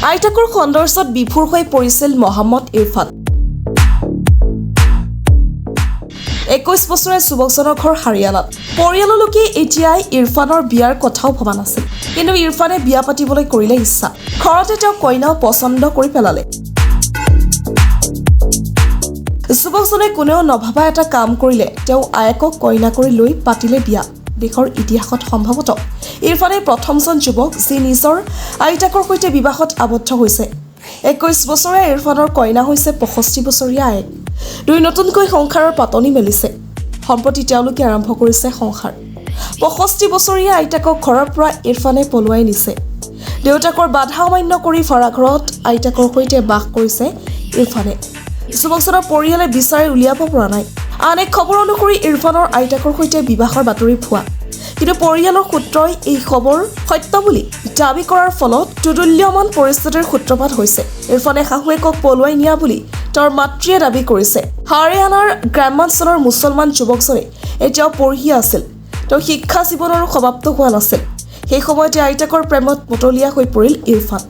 আইতাকৰ সন্দৰ্ভত বিভোৰ হৈ পৰিছিল মহম্মদ ইৰফান। 21 বছৰীয়া যুৱকজনৰ ঘৰ হাৰিয়ানাত। পৰিয়ালৰ লোকে এতিয়াই ইৰফানৰ বিয়াৰ কথাও ভবা নাছিল, কিন্তু ইৰফানে বিয়া পাতিবলৈ কৰিলে ইচ্ছা। ঘৰতে তেওঁ কইনাও পচন্দ কৰি পেলালে। যুৱকজনে কোনেও নভবা এটা কাম কৰিলে। তেওঁ আয়েকক কইনা কৰি লৈ পাতিলে বিয়া। দেশৰ ইতিহাসত সম্ভৱতঃ ইৰফানে প্ৰথমজন যুৱক যি নিজৰ আইতাকৰ সৈতে বিবাহত আবদ্ধ হৈছে। 21 বছৰীয়া ইৰফানৰ কইনা হৈছে 65 বছৰীয়া আয়েক। দুই নতুনকৈ সংসাৰৰ পাতনি মেলিছে। সম্প্ৰতি তেওঁলোকে আৰম্ভ কৰিছে সংসাৰ। 65 বছৰীয়া আইতাকক ঘৰৰ পৰা ইৰফানে পলুৱাই নিছে। দেউতাকৰ বাধা অমান্য কৰি ভাড়াঘৰত আইতাকৰ সৈতে বাস কৰিছে ইৰফানে। যুৱকজনৰ পৰিয়ালে বিচাৰি উলিয়াব পৰা নাই। আন এক খবৰ অনুসৰি ইৰফানৰ আইতাকৰ সৈতে বিবাহৰ বাতৰি ভুৱা, কিন্তু পৰিয়ালৰ সূত্ৰই এই খবৰ সত্য বুলি দাবী কৰাৰ ফলত দুদুল্যমান পৰিস্থিতিৰ সূত্ৰপাত হৈছে। ইৰফানে শাহুৱেকক পলুৱাই নিয়া বুলি তেওঁৰ মাতৃয়ে দাবী কৰিছে। হাৰিয়ানাৰ গ্ৰাম্যাঞ্চলৰ মুছলমান যুৱকজনে এতিয়াও পঢ়ি আছিল। তেওঁ শিক্ষা জীৱনৰো সমাপ্ত হোৱা নাছিল। সেই সময়তে আইতাকৰ প্ৰেমত মতলীয়া হৈ পৰিল ইৰফান।